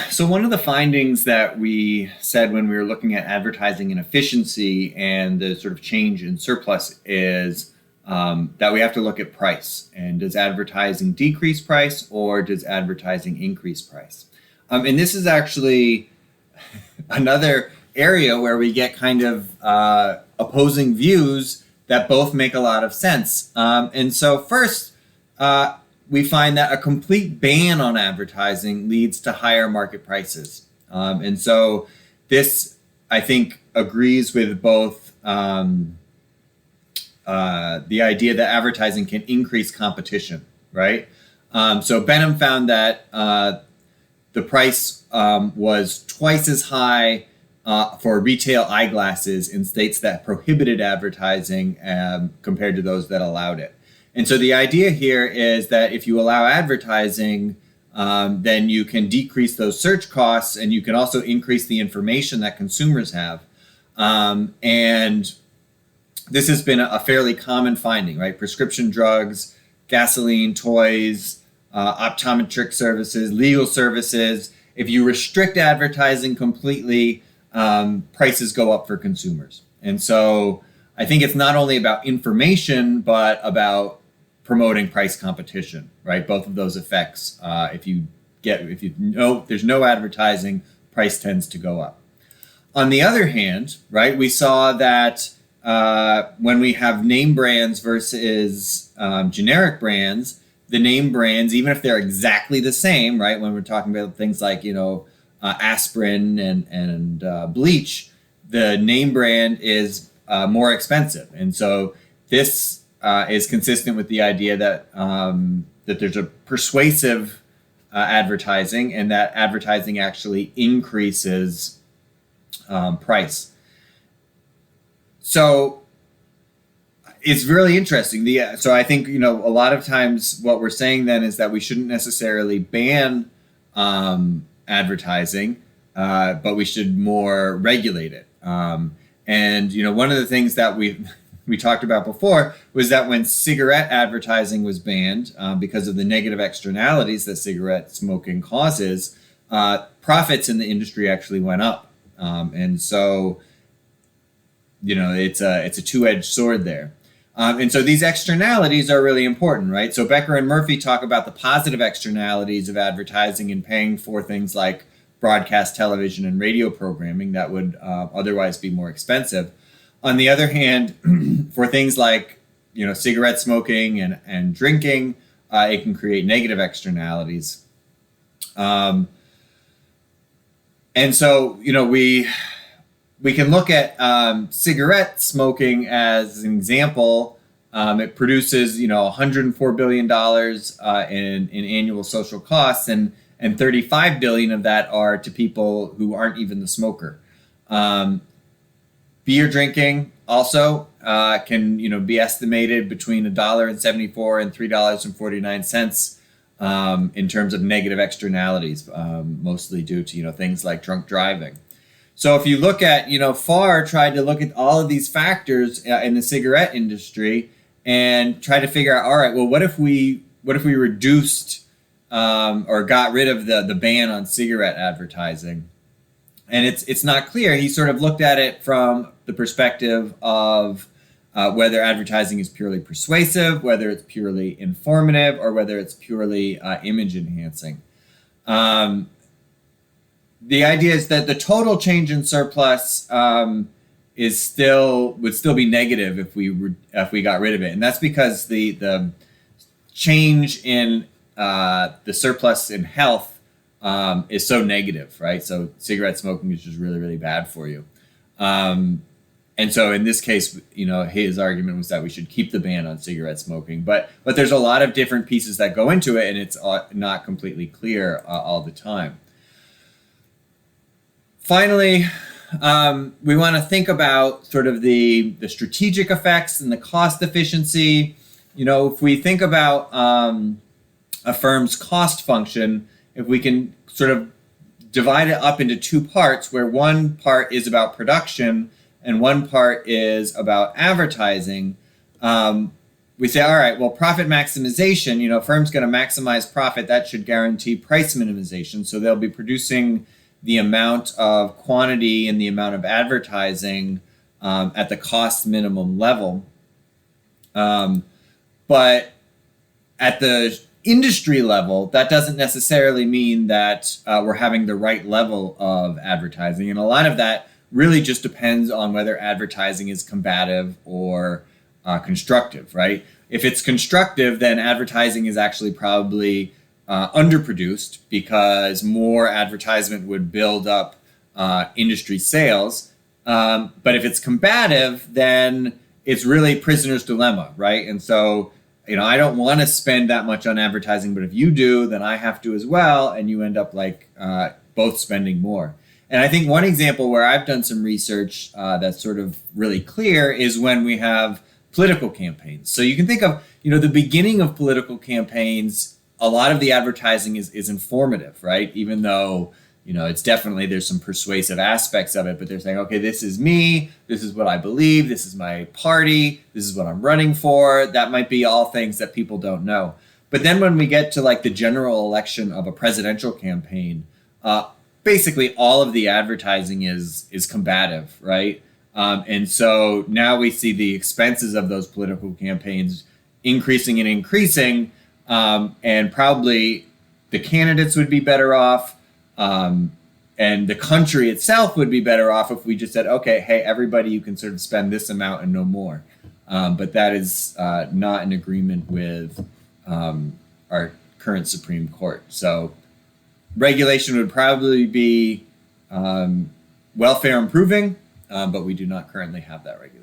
So one of the findings that we said when we were looking at advertising and efficiency and the sort of change in surplus is that we have to look at price. And does advertising decrease price or does advertising increase price? And this is actually another area where we get kind of opposing views that both make a lot of sense. And so first, we find that a complete ban on advertising leads to higher market prices. And so this, I think, agrees with both the idea that advertising can increase competition, right? So Benham found that the price was twice as high for retail eyeglasses in states that prohibited advertising compared to those that allowed it. And so the idea here is that if you allow advertising, then you can decrease those search costs and you can also increase the information that consumers have. And this has been a fairly common finding, right? Prescription drugs, gasoline, toys, optometric services, legal services. If you restrict advertising completely, prices go up for consumers. And so I think it's not only about information, but about promoting price competition, right? Both of those effects. If you know there's no advertising, price tends to go up. On the other hand, right, we saw that when we have name brands versus generic brands, the name brands, even if they're exactly the same, right, when we're talking about things like, aspirin and bleach, the name brand is more expensive. And so this is consistent with the idea that that there's a persuasive advertising and that advertising actually increases price. So it's really interesting. So I think, a lot of times what we're saying then is that we shouldn't necessarily ban advertising, but we should more regulate it. And one of the things that we talked about before was that when cigarette advertising was banned because of the negative externalities that cigarette smoking causes, profits in the industry actually went up. And so, it's a two-edged sword there. And so these externalities are really important, right? So Becker and Murphy talk about the positive externalities of advertising and paying for things like broadcast television and radio programming that would otherwise be more expensive. On the other hand, for things like, cigarette smoking and drinking, it can create negative externalities. And so, we can look at cigarette smoking as an example. It produces, $104 billion in annual social costs, and 35 billion of that are to people who aren't even the smoker. Beer drinking also can, be estimated between $1.74 and $3.49 in terms of negative externalities, mostly due to, things like drunk driving. So if you look at, FAR tried to look at all of these factors in the cigarette industry and try to figure out, all right, well, what if we reduced or got rid of the ban on cigarette advertising? And it's not clear. He sort of looked at it from the perspective of whether advertising is purely persuasive, whether it's purely informative, or whether it's purely image enhancing. The idea is that the total change in surplus would still be negative if we got rid of it, and that's because the change in the surplus in health is so negative, right? So cigarette smoking is just really, really bad for you. And so in this case, his argument was that we should keep the ban on cigarette smoking, but there's a lot of different pieces that go into it, and it's not completely clear all the time. Finally, we want to think about sort of the strategic effects and the cost efficiency. If we think about a firm's cost function, if we can sort of divide it up into two parts, where one part is about production and one part is about advertising, we say, all right, well, profit maximization, firm's going to maximize profit. That should guarantee price minimization. So they'll be producing the amount of quantity and the amount of advertising at the cost minimum level. But at the industry level, that doesn't necessarily mean that we're having the right level of advertising. And a lot of that really just depends on whether advertising is combative or constructive, right? If it's constructive, then advertising is actually probably underproduced because more advertisement would build up industry sales. But if it's combative, then it's really prisoner's dilemma, right? And so, I don't want to spend that much on advertising, but if you do, then I have to as well. And you end up like both spending more. And I think one example where I've done some research that's sort of really clear is when we have political campaigns. So you can think of, the beginning of political campaigns, a lot of the advertising is informative, right? Even though, it's definitely, there's some persuasive aspects of it, but they're saying, okay, this is me, this is what I believe, this is my party, this is what I'm running for. That might be all things that people don't know. But then when we get to like the general election of a presidential campaign, basically all of the advertising is combative, right? And so now we see the expenses of those political campaigns increasing and increasing, and probably the candidates would be better off, and the country itself would be better off if we just said, okay, hey, everybody, you can sort of spend this amount and no more. But that is not in agreement with our current Supreme Court. So regulation would probably be welfare improving, but we do not currently have that regulation.